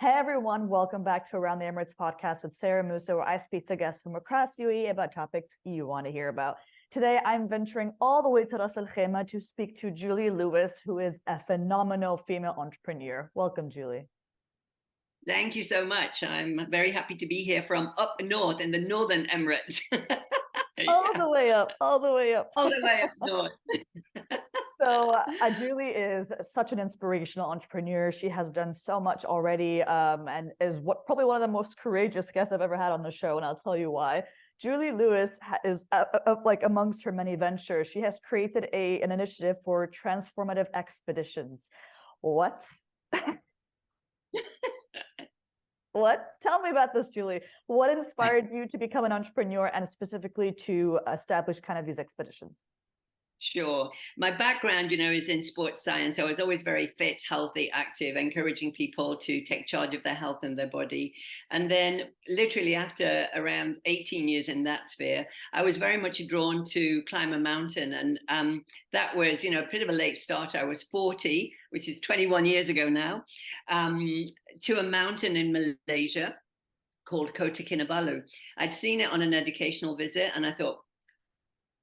Hey everyone, welcome back to Around the Emirates podcast with Sara and Mousa, where I speak to guests from across UAE about topics you want to hear about. Today, I'm venturing all the way to Ras Al Khaimah to speak to Julie Lewis, who is a phenomenal female entrepreneur. Welcome, Julie. Thank you so much. I'm very happy to be here from up north in the northern Emirates. All Yeah, the way up, all the way up. all the way up north. So Julie is such an inspirational entrepreneur. She has done so much already, and is probably one of the most courageous guests I've ever had on the show, and I'll tell you why. Julie Lewis is like amongst her many ventures. She has created an initiative for transformative expeditions. What? What? Tell me about this, Julie. What inspired you to become an entrepreneur and specifically to establish kind of these expeditions? Sure. My background, is in sports science. I was always very fit, healthy, active, encouraging people to take charge of their health and their body. And then, literally, after around 18 years in that sphere, I was very much drawn to climb a mountain. And that was, a bit of a late start. I was 40, which is 21 years ago now, to a mountain in Malaysia called Kota Kinabalu. I'd seen it on an educational visit, and I thought,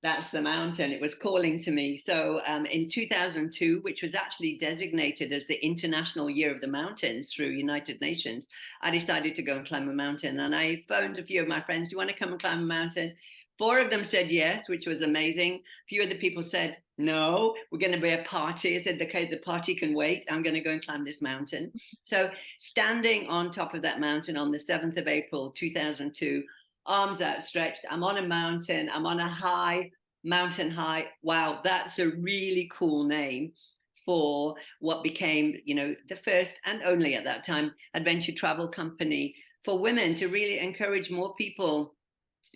that's the mountain. It was calling to me. So in 2002, which was actually designated as the International Year of the Mountains through United Nations, I decided to go and climb a mountain. And I phoned a few of my friends, do you want to come and climb a mountain? 4 of them said yes, which was amazing. A few other people said, no, we're going to be a party. I said, okay, the party can wait. I'm going to go and climb this mountain. So standing on top of that mountain on the 7th of April, 2002, arms outstretched. I'm on a mountain. I'm on a mountain high. Wow, that's a really cool name for what became, the first and only at that time adventure travel company for women to really encourage more people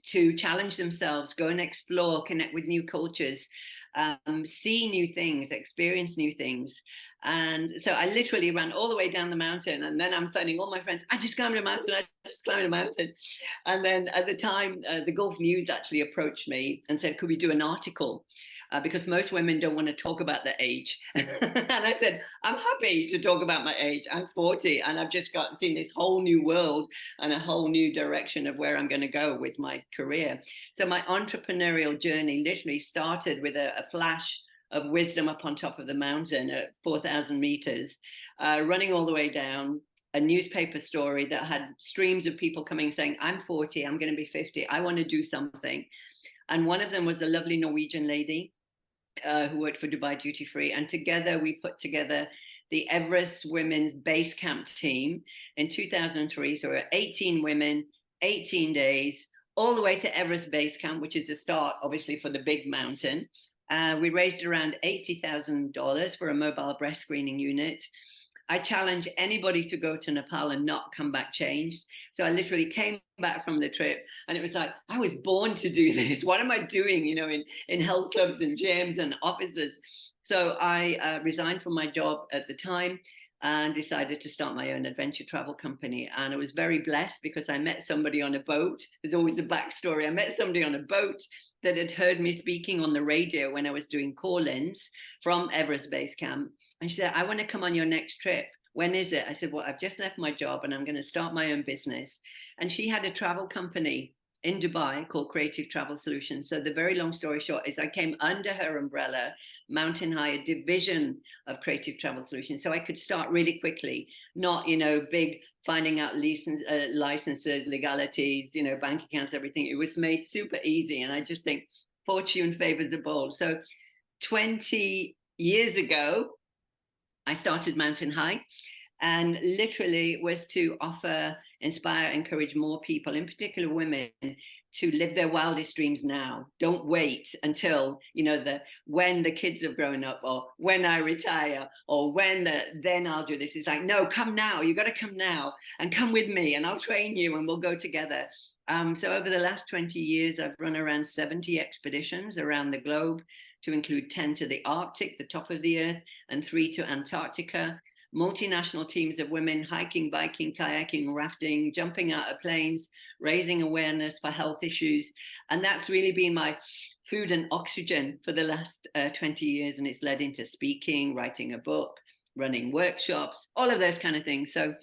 to challenge themselves, go and explore, connect with new cultures, see new things, experience new things. And so I literally ran all the way down the mountain, and then I'm phoning all my friends, I just climbed a mountain, I just climbed a mountain. And then at the time, the Gulf News actually approached me and said, could we do an article? Because most women don't want to talk about their age. And I said, I'm happy to talk about my age. I'm 40 and I've just seen this whole new world and a whole new direction of where I'm going to go with my career. So my entrepreneurial journey literally started with a flash of wisdom up on top of the mountain at 4,000 meters, running all the way down. A newspaper story that had streams of people coming saying, I'm 40, I'm going to be 50, I want to do something. And one of them was a lovely Norwegian lady who worked for Dubai Duty Free. And together we put together the Everest Women's Base Camp team in 2003. So we're 18 women, 18 days, all the way to Everest Base Camp, which is the start, obviously, for the big mountain. We raised around $80,000 for a mobile breast screening unit. I challenge anybody to go to Nepal and not come back changed. So I literally came back from the trip and it was like, I was born to do this. What am I doing, in health clubs and gyms and offices? So I resigned from my job at the time and decided to start my own adventure travel company. And I was very blessed because I met somebody on a boat. There's always a backstory. I met somebody on a boat that had heard me speaking on the radio when I was doing call-ins from Everest Base Camp. And she said, I want to come on your next trip. When is it? I said, well, I've just left my job and I'm going to start my own business. And she had a travel company in Dubai called Creative Travel Solutions. So the very long story short is I came under her umbrella, Mountain High, a division of Creative Travel Solutions. So I could start really quickly, not, big finding out licenses, legalities, bank accounts, everything. It was made super easy. And I just think fortune favors the bold. So 20 years ago, I started Mountain High, and literally was to offer, inspire, encourage more people, in particular women, to live their wildest dreams now. Don't wait until, when the kids have grown up, or when I retire, or then I'll do this. It's like, no, come now. You got to come now and come with me and I'll train you and we'll go together. So over the last 20 years, I've run around 70 expeditions around the globe, to include 10 to the Arctic, the top of the earth, and 3 to Antarctica. Multinational teams of women hiking, biking, kayaking, rafting, jumping out of planes, raising awareness for health issues. And that's really been my food and oxygen for the last 20 years. And it's led into speaking, writing a book, running workshops, all of those kind of things. So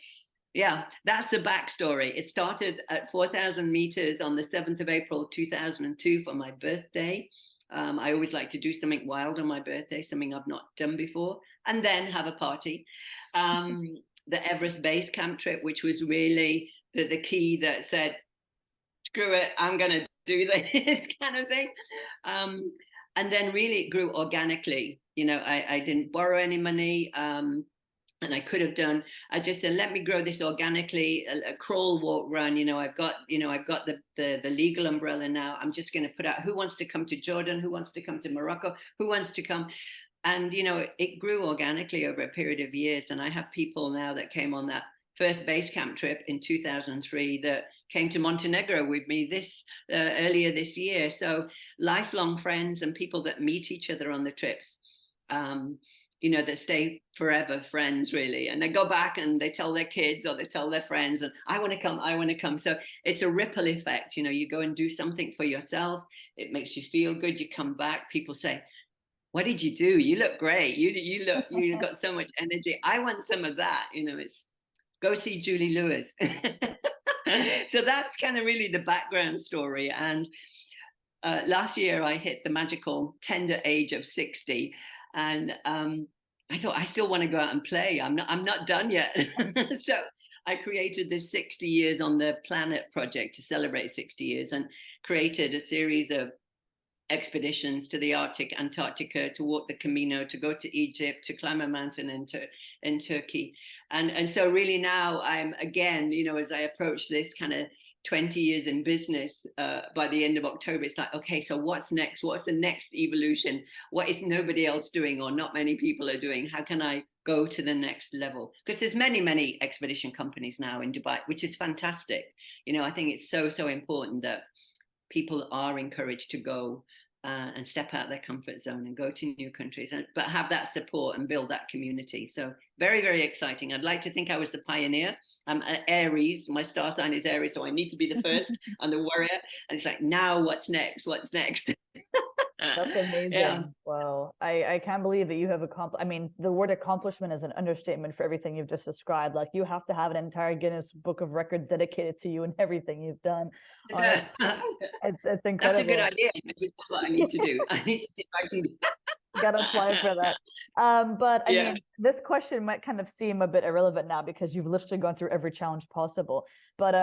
Yeah, that's the backstory. It started at 4,000 meters on the 7th of April, 2002 for my birthday. I always like to do something wild on my birthday, something I've not done before, and then have a party. Um, the Everest base camp trip, which was really the key that said, screw it, I'm going to do this kind of thing. And then really it grew organically. You know, I didn't borrow any money. And I could have done. I just said, let me grow this organically. A crawl, walk, run. I've got the legal umbrella now. I'm just going to put out who wants to come to Jordan, who wants to come to Morocco, who wants to come, and it grew organically over a period of years. And I have people now that came on that first base camp trip in 2003 that came to Montenegro with me earlier this year. So lifelong friends and people that meet each other on the trips. That stay forever friends, really. And they go back and they tell their kids or they tell their friends, and I want to come, I want to come. So it's a ripple effect. You go and do something for yourself. It makes you feel good. You come back, people say, what did you do? You look great. You got so much energy. I want some of that. It's go see Julie Lewis. So that's kind of really the background story. And last year I hit the magical tender age of 60. And I thought, I still want to go out and play. I'm not done yet. So I created this 60 years on the planet project to celebrate 60 years, and created a series of expeditions to the Arctic, Antarctica, to walk the Camino, to go to Egypt, to climb a mountain in Turkey. And so really now I'm, again, as I approach this kind of 20 years in business, by the end of October, it's like, okay, so what's next? What's the next evolution? What is nobody else doing, or not many people are doing? How can I go to the next level? Because there's many expedition companies now in Dubai, which is fantastic. I think it's so important that people are encouraged to go and step out their comfort zone and go to new countries, but have that support and build that community. So very exciting. I'd like to think I was the pioneer. I'm an Aries. My star sign is Aries, so I need to be the first and the warrior. And it's like, now what's next? What's next? That's amazing. Yeah. Wow. I can't believe that you have accomplished. I mean, the word accomplishment is an understatement for everything you've just described. Like, you have to have an entire Guinness Book of Records dedicated to you and everything you've done. It's incredible. That's a good idea. That's what I need to do. I need to see if I can gotta apply for that. But I mean, this question might kind of seem a bit irrelevant now because you've literally gone through every challenge possible. But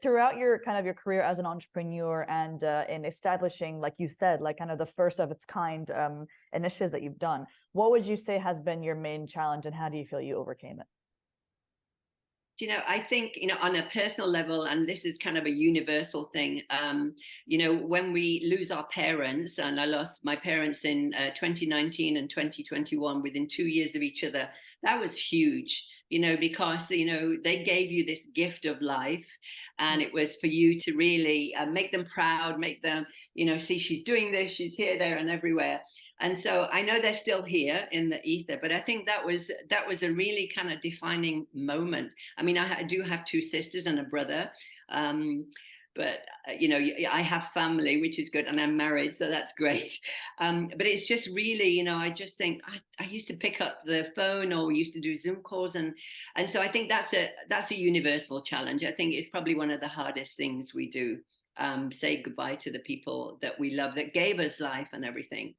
throughout your career as an entrepreneur, and in establishing, like you said, like kind of the first of its kind initiatives that you've done, what would you say has been your main challenge, and how do you feel you overcame it? I think, on a personal level, and this is kind of a universal thing, when we lose our parents, and I lost my parents in 2019 and 2021 within 2 years of each other, that was huge, because, they gave you this gift of life, and it was for you to really make them proud, make them, see, she's doing this, she's here, there, and everywhere. And so I know they're still here in the ether, but I think that was a really kind of defining moment. I mean, I do have 2 sisters and a brother, but I have family, which is good, and I'm married, so that's great. But it's just really, I just think I used to pick up the phone, or we used to do Zoom calls, and so I think that's a universal challenge. I think it's probably one of the hardest things we do. Say goodbye to the people that we love, that gave us life and everything.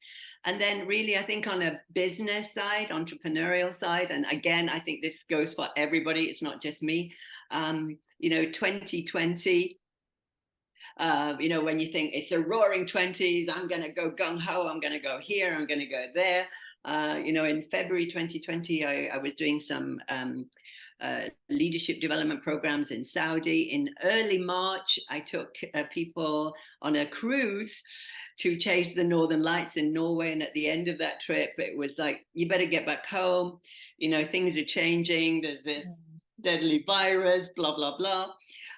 And then really, I think on a business side, entrepreneurial side, and again, I think this goes for everybody, it's not just me, 2020, when you think it's a roaring 20s, I'm going to go gung-ho, I'm going to go here, I'm going to go there. In February 2020, I was doing some leadership development programs in Saudi. In early March, I took people on a cruise to chase the Northern Lights in Norway. And at the end of that trip, it was like, you better get back home. Things are changing. There's this deadly virus, blah, blah, blah.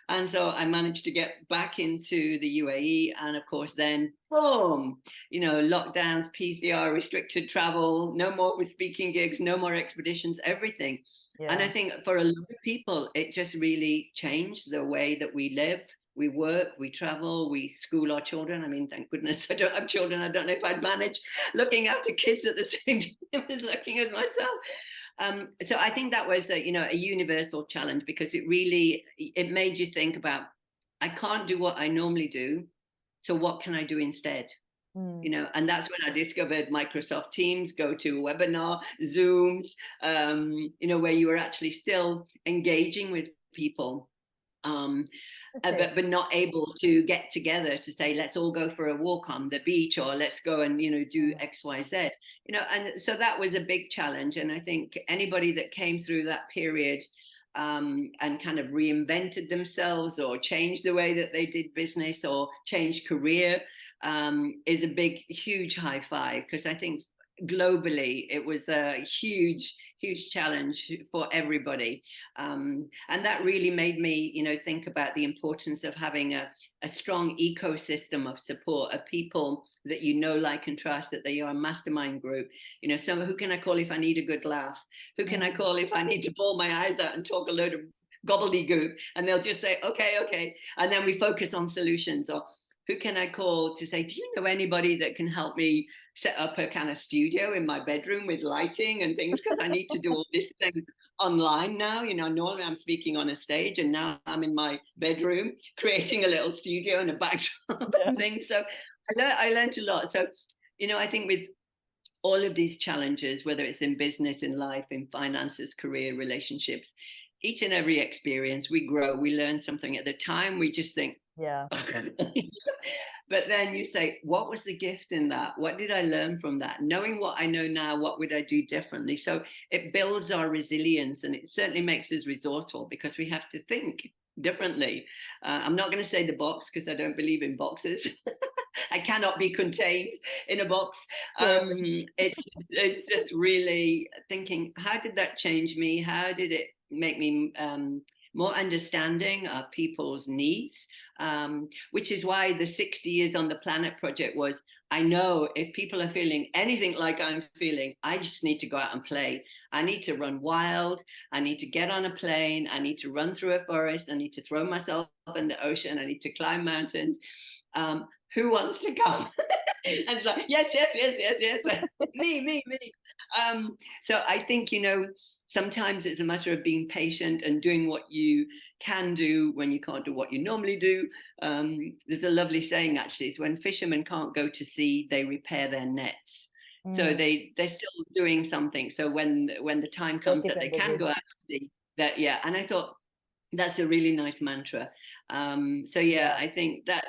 And so I managed to get back into the UAE. And of course, then boom, lockdowns, PCR, restricted travel, no more speaking gigs, no more expeditions, everything. Yeah. And I think for a lot of people, it just really changed the way that we live, we work, we travel, we school our children. I mean, thank goodness I don't have children. I don't know if I'd manage looking after kids at the same time as looking at myself. So I think that was a universal challenge, because it made you think about, I can't do what I normally do, so what can I do instead? Mm. And that's when I discovered Microsoft Teams, go to webinar, Zooms, where you were actually still engaging with people. But not able to get together to say, let's all go for a walk on the beach, or let's go and do XYZ. And so that was a big challenge. And I think anybody that came through that period and kind of reinvented themselves, or changed the way that they did business, or changed career, is a big, huge high five, because I think globally it was a huge challenge for everybody, and that really made me think about the importance of having a strong ecosystem of support, of people that like and trust, that they are a mastermind group. Someone who can I call if I need a good laugh, who can I call if I need to bawl my eyes out and talk a load of gobbledygook, and they'll just say okay, and then we focus on solutions. Or who can I call to say, do you know anybody that can help me set up a kind of studio in my bedroom with lighting and things? Because I need to do all this thing online now. Normally I'm speaking on a stage, and now I'm in my bedroom creating a little studio and a backdrop and things. So I learned a lot. So, I think with all of these challenges, whether it's in business, in life, in finances, career, relationships, each and every experience, we grow, we learn something. At the time, we just think, Yeah. but then you say, what was the gift in that? What did I learn from that? Knowing what I know now, what would I do differently? So it builds our resilience, and it certainly makes us resourceful, because we have to think differently. I'm not going to say the box, because I don't believe in boxes. I cannot be contained in a box. It's just really thinking, how did that change me? How did it make me more understanding of people's needs? Which is why the 60 Years on the Planet project was, I know if people are feeling anything like I'm feeling, I just need to go out and play. I need to run wild. I need to get on a plane. I need to run through a forest. I need to throw myself in the ocean. I need to climb mountains. Who wants to come? And it's like, yes. me. So I think, sometimes it's a matter of being patient and doing what you can do when you can't do what you normally do. There's a lovely saying, actually, is when fishermen can't go to sea, they repair their nets. So they're still doing something. So when the time comes that they can go out to sea, and I thought, that's a really nice mantra. I think that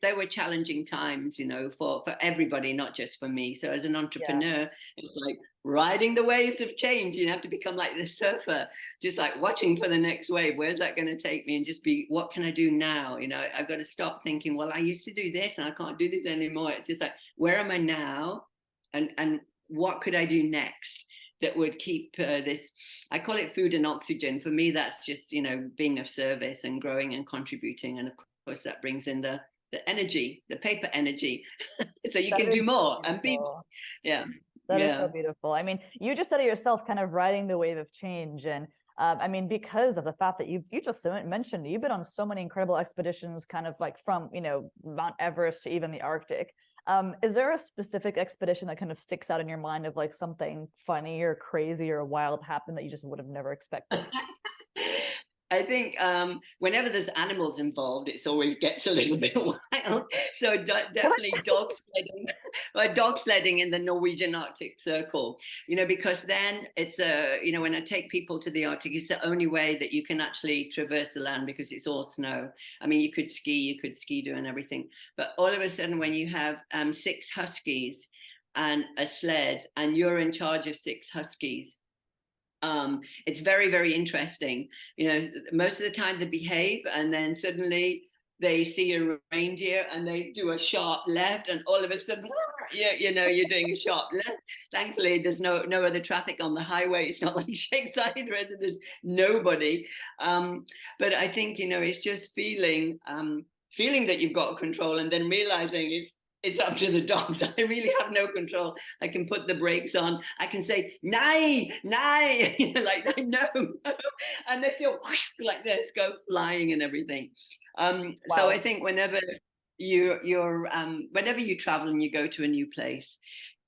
there were challenging times, for everybody, not just for me. So as an entrepreneur, it's like riding the waves of change. You have to become like this surfer, just like watching for the next wave. Where's that going to take me? And just be, what can I do now? I've got to stop thinking, well, I used to do this and I can't do this anymore. It's just like, where am I now? And what could I do next that would keep this, I call it food and oxygen. For me, that's just, being of service and growing and contributing. And of course, that brings in the energy, the paper energy. So you can do more and be more. Yeah. That is so beautiful. I mean, you just said it yourself, kind of riding the wave of change. And I mean, because of the fact that you just mentioned, you've been on so many incredible expeditions, kind of like from, Mount Everest to even the Arctic. Is there a specific expedition that kind of sticks out in your mind of like something funny or crazy or wild happened that you just would have never expected? I think whenever there's animals involved, it always gets a little bit wild. So definitely dog sledding in the Norwegian Arctic Circle, because then it's when I take people to the Arctic, it's the only way that you can actually traverse the land, because it's all snow. I mean, you could ski do and everything. But all of a sudden, when you have 6 huskies and a sled, and you're in charge of 6 huskies, it's very, very interesting. Most of the time they behave, and then suddenly they see a reindeer and they do a sharp left, and all of a sudden, you're doing a sharp left. Thankfully, there's no other traffic on the highway. It's not like Shakeside where there's nobody. But I think, it's just feeling that you've got control, and then realizing it's up to the dogs. I really have no control. I can put the brakes on. I can say, nay, like, no. And they feel like this, go flying and everything. Wow. So I think whenever you travel and you go to a new place,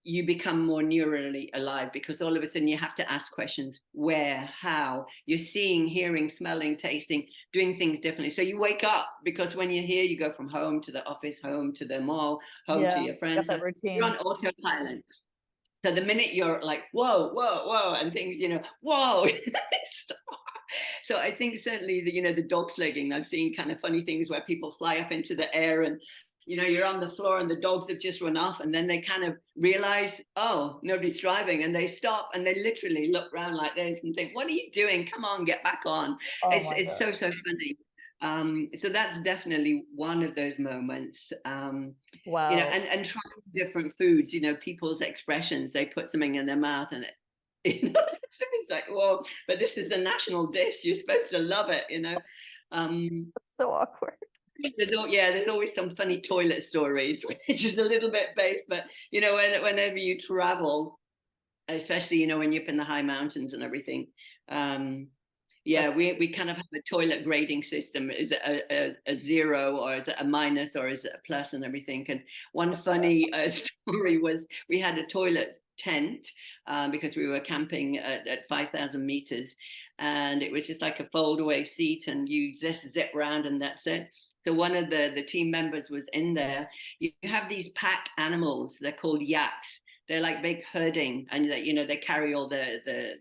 you become more neurally alive, because all of a sudden you have to ask questions: where, how? You're seeing, hearing, smelling, tasting, doing things differently. So you wake up, because when you're here, you go from home to the office, home to the mall, home to Yeah, your got friends. that So you're routine. on autopilot. So the minute you're like, whoa, whoa, whoa, and things, whoa. So I think certainly the dog sledding, I've seen kind of funny things where people fly up into the air, and you're on the floor and the dogs have just run off, and then they kind of realize, oh, nobody's driving, and they stop and they literally look around like this and think, what are you doing? Come on, get back on. Oh my It's God. so funny. So that's definitely one of those moments. Wow. And trying different foods, people's expressions, they put something in their mouth and it's like, well, but this is the national dish, you're supposed to love it. That's so awkward. There's always some funny toilet stories, which is a little bit based, but whenever you travel, especially when you're up in the high mountains and everything, we kind of have a toilet grading system. Is it a zero, or is it a minus, or is it a plus, and everything? And one funny story was, we had a toilet tent because we were camping at 5,000 meters, and it was just like a fold away seat, and you just zip around and that's it. So one of the team members was in there. You have these pack animals, they're called yaks. They're like big herding, and they carry all the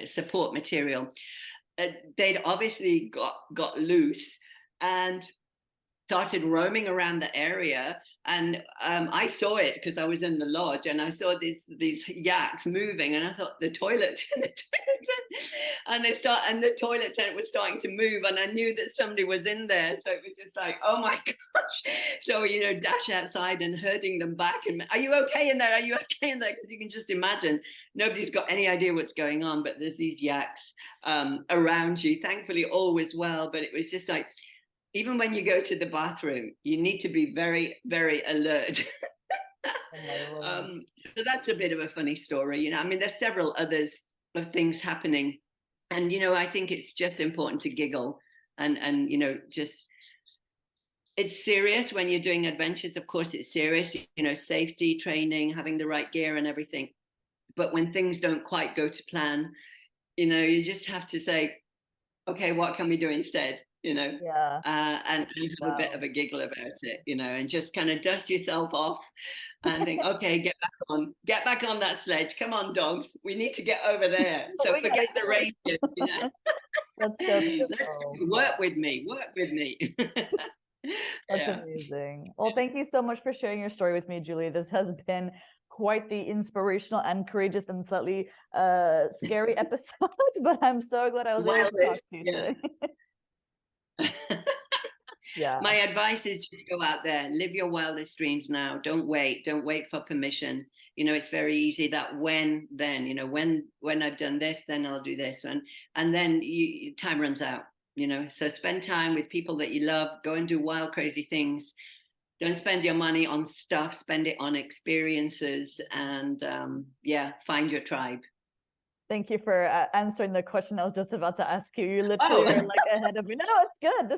support material. They'd obviously got loose and started roaming around the area, and I saw it because I was in the lodge, and I saw these yaks moving, and I thought, the toilet and the toilet tent was starting to move, and I knew that somebody was in there, so it was just like, oh my gosh. So dash outside and herding them back, and, are you okay in there, are you okay in there? Because you can just imagine nobody's got any idea what's going on, but there's these yaks around you. Thankfully all was well, but it was just like, even when you go to the bathroom, you need to be very, very alert. So that's a bit of a funny story. I mean, there's several others of things happening. And, I think it's just important to giggle and just, it's serious when you're doing adventures. Of course, it's serious, safety training, having the right gear and everything. But when things don't quite go to plan, you just have to say, okay, what can we do instead? Yeah. And have a bit of a giggle about it, and just kind of dust yourself off and think, okay, get back on that sledge. Come on, dogs. We need to get over there. So forget the reindeer, That's so beautiful. work with me, work with me. That's Yeah. amazing. Well, thank you so much for sharing your story with me, Julie. This has been quite the inspirational and courageous and slightly scary episode, but I'm so glad I was able to talk to you today. Yeah. My advice is just go out there, live your wildest dreams now. Don't wait for permission. It's very easy that when I've done this, then I'll do this, and then time runs out. So spend time with people that you love. Go and do wild, crazy things. Don't spend your money on stuff. Spend it on experiences, and find your tribe. Thank you for answering the question I was just about to ask you. You literally are like ahead of me. No, it's good.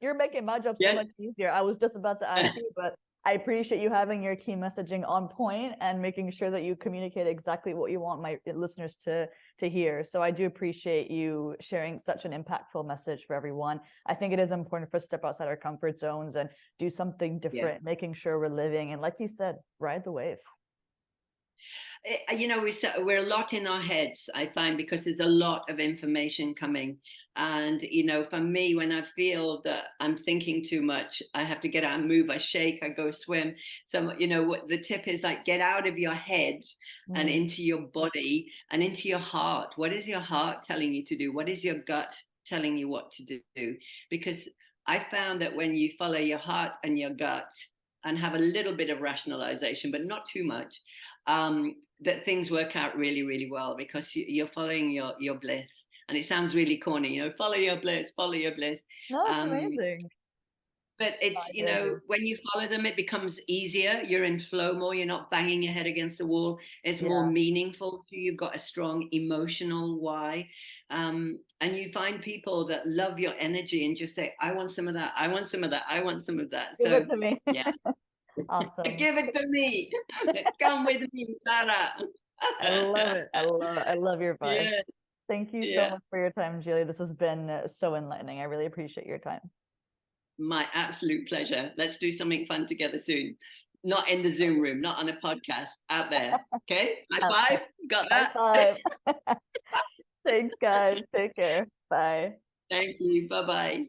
You're making my job so much easier. I was just about to ask you, but I appreciate you having your key messaging on point and making sure that you communicate exactly what you want my listeners to hear. So I do appreciate you sharing such an impactful message for everyone. I think it is important for us to step outside our comfort zones and do something different, making sure we're living, and like you said, ride the wave. We're a lot in our heads, I find, because there's a lot of information coming. And, for me, when I feel that I'm thinking too much, I have to get out and move. I shake, I go swim. So, what the tip is, like, get out of your head and into your body and into your heart. What is your heart telling you to do? What is your gut telling you what to do? Because I found that when you follow your heart and your gut and have a little bit of rationalization, but not too much, that things work out really, really well, because you're following your bliss. And it sounds really corny, follow your bliss, follow your bliss. No, it's amazing. But it's, when you follow them, it becomes easier. You're in flow more. You're not banging your head against the wall. It's more meaningful to you. You've got a strong emotional why. And you find people that love your energy and just say, I want some of that. I want some of that. I want some of that. Give it to me. Yeah. Awesome. Give it to me. Come with me, Sara. I love it. I love your vibe. Yeah, Thank you so yeah. much for your time, Julie. This has been so enlightening. I really appreciate your time. My absolute pleasure. Let's do something fun together soon. Not in the Zoom room, not on a podcast, out there. Okay? High five. Got High that? five. Thanks, guys. Take care. Bye. Thank you. Bye-bye.